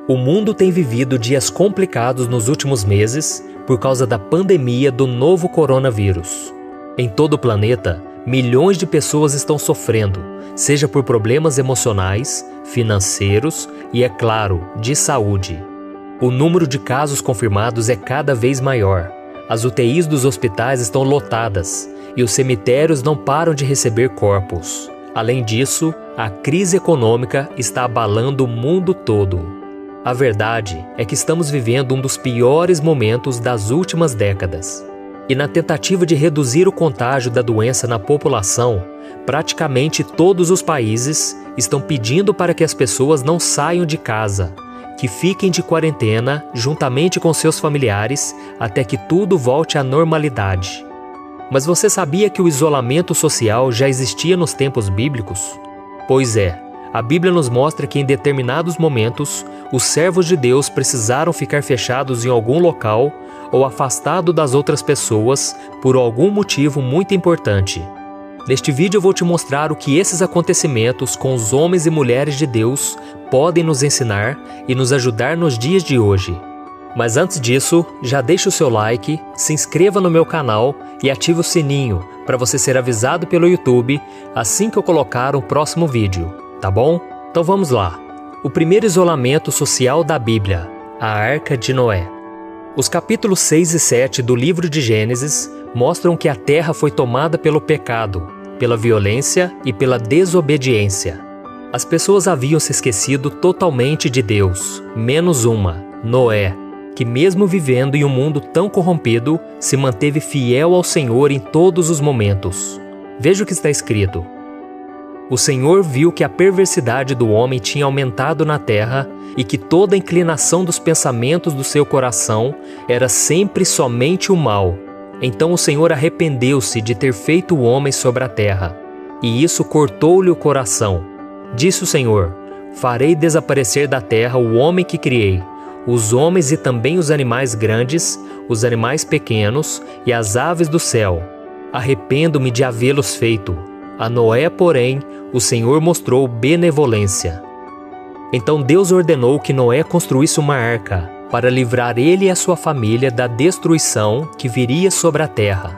O mundo tem vivido dias complicados nos últimos meses por causa da pandemia do novo coronavírus. Em todo o planeta, milhões de pessoas estão sofrendo, seja por problemas emocionais, financeiros e, é claro, de saúde. O número de casos confirmados é cada vez maior. As UTIs dos hospitais estão lotadas e os cemitérios não param de receber corpos. Além disso, a crise econômica está abalando o mundo todo. A verdade é que estamos vivendo um dos piores momentos das últimas décadas. E na tentativa de reduzir o contágio da doença na população, praticamente todos os países estão pedindo para que as pessoas não saiam de casa, que fiquem de quarentena juntamente com seus familiares até que tudo volte à normalidade. Mas você sabia que o isolamento social já existia nos tempos bíblicos? Pois é. A Bíblia nos mostra que em determinados momentos, os servos de Deus precisaram ficar fechados em algum local ou afastado das outras pessoas por algum motivo muito importante. Neste vídeo eu vou te mostrar o que esses acontecimentos com os homens e mulheres de Deus podem nos ensinar e nos ajudar nos dias de hoje. Mas antes disso, já deixe o seu like, se inscreva no meu canal e ative o sininho para você ser avisado pelo YouTube assim que eu colocar o próximo vídeo. Tá bom? Então vamos lá. O primeiro isolamento social da Bíblia, a Arca de Noé. Os capítulos 6 e 7 do livro de Gênesis mostram que a terra foi tomada pelo pecado, pela violência e pela desobediência. As pessoas haviam se esquecido totalmente de Deus, menos uma, Noé, que mesmo vivendo em um mundo tão corrompido, se manteve fiel ao Senhor em todos os momentos. Veja o que está escrito. O Senhor viu que a perversidade do homem tinha aumentado na terra e que toda a inclinação dos pensamentos do seu coração era sempre somente o mal. Então o Senhor arrependeu-se de ter feito o homem sobre a terra, e isso cortou-lhe o coração. Disse o Senhor: farei desaparecer da terra o homem que criei, os homens e também os animais grandes, os animais pequenos e as aves do céu. Arrependo-me de havê-los feito. A Noé, porém, o Senhor mostrou benevolência. Então Deus ordenou que Noé construísse uma arca, para livrar ele e a sua família da destruição que viria sobre a terra.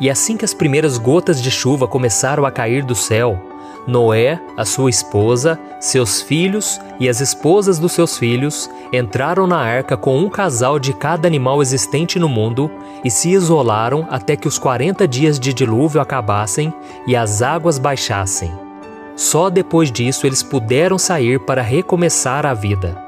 E assim que as primeiras gotas de chuva começaram a cair do céu, Noé, a sua esposa, seus filhos e as esposas dos seus filhos entraram na arca com um casal de cada animal existente no mundo e se isolaram até que os 40 dias de dilúvio acabassem e as águas baixassem. Só depois disso eles puderam sair para recomeçar a vida.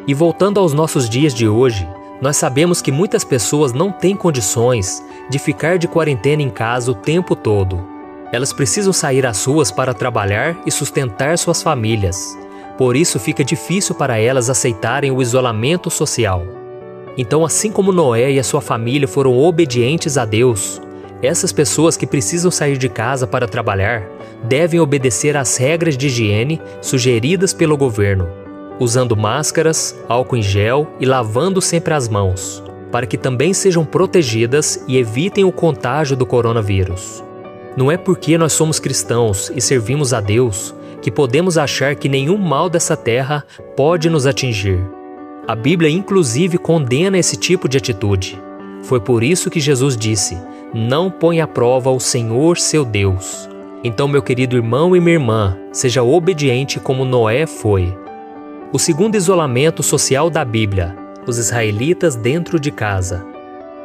E voltando aos nossos dias de hoje, nós sabemos que muitas pessoas não têm condições de ficar de quarentena em casa o tempo todo. Elas precisam sair às ruas para trabalhar e sustentar suas famílias. Por isso fica difícil para elas aceitarem o isolamento social. Então, assim como Noé e a sua família foram obedientes a Deus, essas pessoas que precisam sair de casa para trabalhar devem obedecer às regras de higiene sugeridas pelo governo, usando máscaras, álcool em gel e lavando sempre as mãos, para que também sejam protegidas e evitem o contágio do coronavírus. Não é porque nós somos cristãos e servimos a Deus que podemos achar que nenhum mal dessa terra pode nos atingir. A Bíblia inclusive condena esse tipo de atitude. Foi por isso que Jesus disse: não ponha à prova o Senhor seu Deus. Então, meu querido irmão e minha irmã, seja obediente como Noé foi. O segundo isolamento social da Bíblia, os israelitas dentro de casa.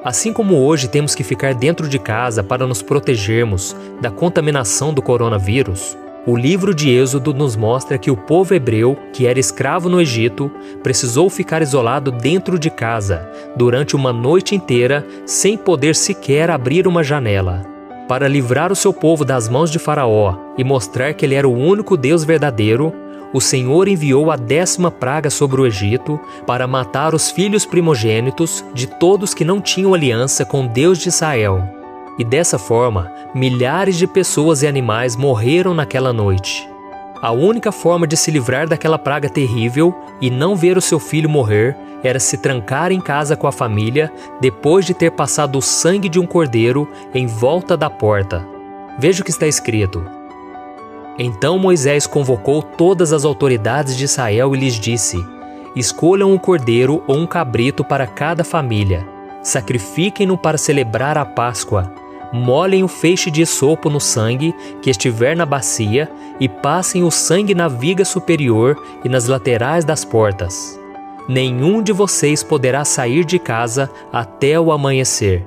Assim como hoje temos que ficar dentro de casa para nos protegermos da contaminação do coronavírus, o livro de Êxodo nos mostra que o povo hebreu, que era escravo no Egito, precisou ficar isolado dentro de casa durante uma noite inteira sem poder sequer abrir uma janela. Para livrar o seu povo das mãos de Faraó e mostrar que ele era o único Deus verdadeiro, o Senhor enviou a 10ª praga sobre o Egito para matar os filhos primogênitos de todos que não tinham aliança com Deus de Israel. E dessa forma, milhares de pessoas e animais morreram naquela noite. A única forma de se livrar daquela praga terrível e não ver o seu filho morrer era se trancar em casa com a família depois de ter passado o sangue de um cordeiro em volta da porta. Veja o que está escrito. Então Moisés convocou todas as autoridades de Israel e lhes disse: escolham um cordeiro ou um cabrito para cada família. Sacrifiquem-no para celebrar a Páscoa. Molhem o feixe de esopo no sangue que estiver na bacia e passem o sangue na viga superior e nas laterais das portas. Nenhum de vocês poderá sair de casa até o amanhecer.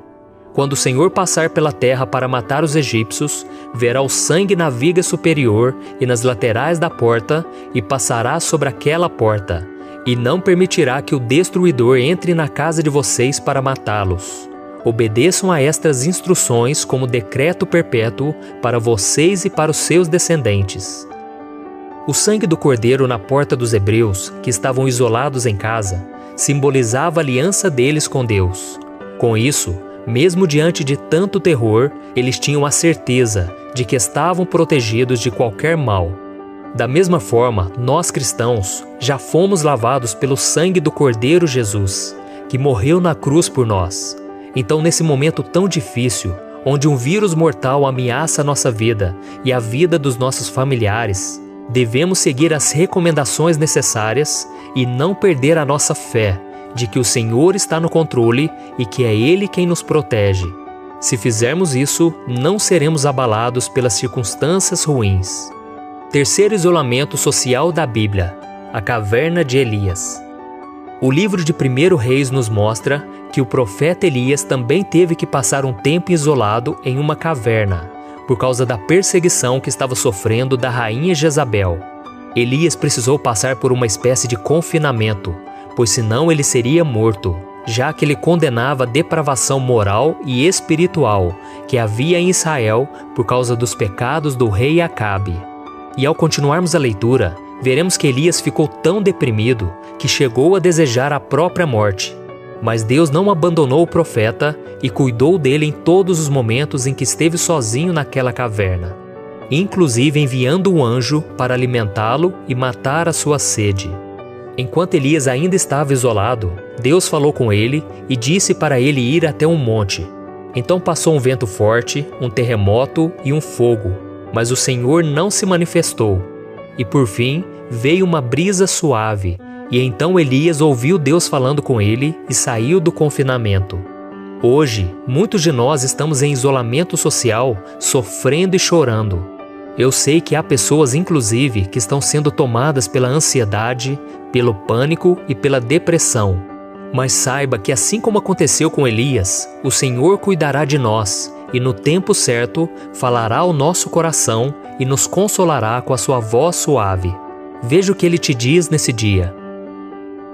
Quando o Senhor passar pela terra para matar os egípcios, verá o sangue na viga superior e nas laterais da porta e passará sobre aquela porta, e não permitirá que o destruidor entre na casa de vocês para matá-los. Obedeçam a estas instruções como decreto perpétuo para vocês e para os seus descendentes. O sangue do cordeiro na porta dos hebreus, que estavam isolados em casa, simbolizava a aliança deles com Deus. Com isso, mesmo diante de tanto terror, eles tinham a certeza de que estavam protegidos de qualquer mal. Da mesma forma, nós cristãos já fomos lavados pelo sangue do Cordeiro Jesus, que morreu na cruz por nós. Então, nesse momento tão difícil, onde um vírus mortal ameaça a nossa vida e a vida dos nossos familiares, devemos seguir as recomendações necessárias e não perder a nossa fé de que o Senhor está no controle e que é Ele quem nos protege. Se fizermos isso, não seremos abalados pelas circunstâncias ruins. Terceiro isolamento social da Bíblia: a caverna de Elias. O livro de 1 Reis nos mostra que o profeta Elias também teve que passar um tempo isolado em uma caverna, por causa da perseguição que estava sofrendo da rainha Jezabel. Elias precisou passar por uma espécie de confinamento, pois senão ele seria morto, já que ele condenava a depravação moral e espiritual que havia em Israel por causa dos pecados do rei Acabe. E ao continuarmos a leitura, veremos que Elias ficou tão deprimido que chegou a desejar a própria morte. Mas Deus não abandonou o profeta e cuidou dele em todos os momentos em que esteve sozinho naquela caverna, inclusive enviando um anjo para alimentá-lo e matar a sua sede. Enquanto Elias ainda estava isolado, Deus falou com ele e disse para ele ir até um monte. Então passou um vento forte, um terremoto e um fogo, mas o Senhor não se manifestou. E por fim, veio uma brisa suave, e então Elias ouviu Deus falando com ele e saiu do confinamento. Hoje, muitos de nós estamos em isolamento social, sofrendo e chorando. Eu sei que há pessoas, inclusive, que estão sendo tomadas pela ansiedade, pelo pânico e pela depressão. Mas saiba que assim como aconteceu com Elias, o Senhor cuidará de nós e no tempo certo falará ao nosso coração e nos consolará com a sua voz suave. Veja o que ele te diz nesse dia.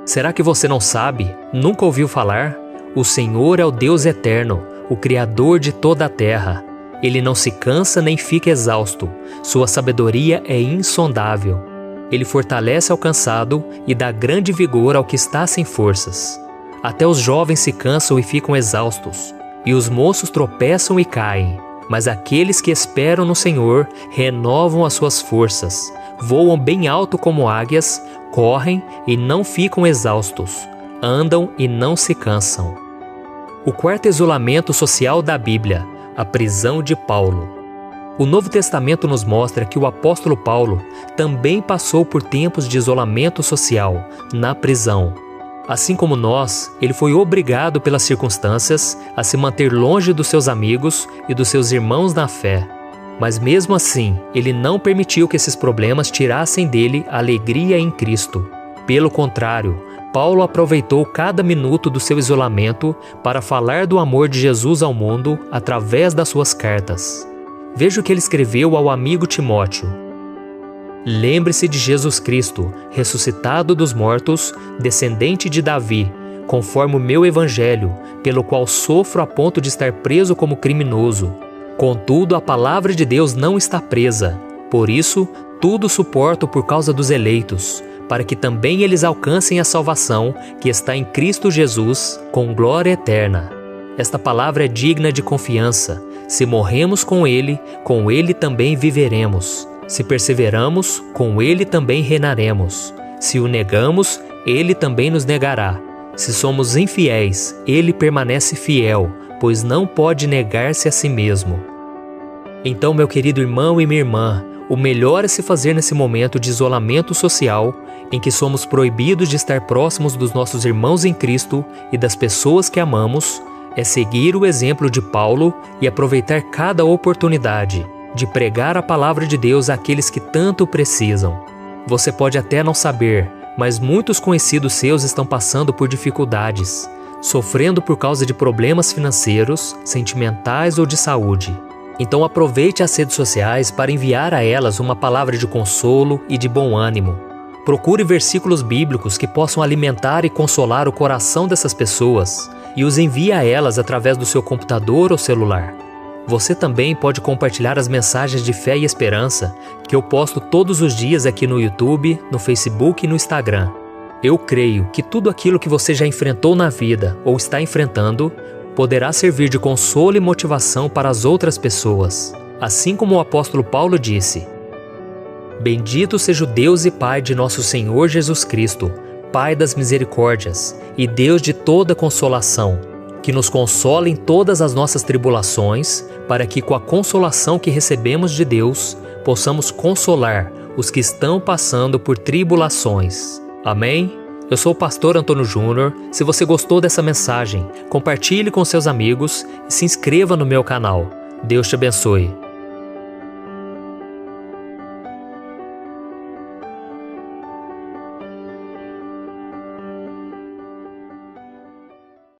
Será que você não sabe? Nunca ouviu falar? O Senhor é o Deus eterno, o Criador de toda a terra. Ele não se cansa nem fica exausto. Sua sabedoria é insondável. Ele fortalece ao cansado e dá grande vigor ao que está sem forças. Até os jovens se cansam e ficam exaustos, e os moços tropeçam e caem. Mas aqueles que esperam no Senhor renovam as suas forças, voam bem alto como águias, correm e não ficam exaustos, andam e não se cansam. O quarto isolamento social da Bíblia: a prisão de Paulo. O Novo Testamento nos mostra que o apóstolo Paulo também passou por tempos de isolamento social, na prisão. Assim como nós, ele foi obrigado pelas circunstâncias a se manter longe dos seus amigos e dos seus irmãos na fé. Mas mesmo assim, ele não permitiu que esses problemas tirassem dele a alegria em Cristo. Pelo contrário, Paulo aproveitou cada minuto do seu isolamento para falar do amor de Jesus ao mundo através das suas cartas. Veja o que ele escreveu ao amigo Timóteo. Lembre-se de Jesus Cristo, ressuscitado dos mortos, descendente de Davi, conforme o meu evangelho, pelo qual sofro a ponto de estar preso como criminoso. Contudo, a palavra de Deus não está presa. Por isso, tudo suporto por causa dos eleitos, para que também eles alcancem a salvação que está em Cristo Jesus, com glória eterna. Esta palavra é digna de confiança. Se morremos com Ele também viveremos. Se perseveramos, com Ele também reinaremos. Se o negamos, Ele também nos negará. Se somos infiéis, Ele permanece fiel, pois não pode negar-se a si mesmo. Então, meu querido irmão e minha irmã, O melhor a se fazer nesse momento de isolamento social, em que somos proibidos de estar próximos dos nossos irmãos em Cristo e das pessoas que amamos, é seguir o exemplo de Paulo e aproveitar cada oportunidade de pregar a palavra de Deus àqueles que tanto precisam. Você pode até não saber, mas muitos conhecidos seus estão passando por dificuldades, sofrendo por causa de problemas financeiros, sentimentais ou de saúde. Então aproveite as redes sociais para enviar a elas uma palavra de consolo e de bom ânimo. Procure versículos bíblicos que possam alimentar e consolar o coração dessas pessoas e os envie a elas através do seu computador ou celular. Você também pode compartilhar as mensagens de fé e esperança que eu posto todos os dias aqui no YouTube, no Facebook e no Instagram. Eu creio que tudo aquilo que você já enfrentou na vida ou está enfrentando poderá servir de consolo e motivação para as outras pessoas. Assim como o apóstolo Paulo disse: Bendito seja o Deus e Pai de nosso Senhor Jesus Cristo, Pai das misericórdias e Deus de toda consolação, que nos consola em todas as nossas tribulações, para que com a consolação que recebemos de Deus, possamos consolar os que estão passando por tribulações. Amém? Eu sou o pastor Antônio Júnior. Se você gostou dessa mensagem, compartilhe com seus amigos e se inscreva no meu canal. Deus te abençoe.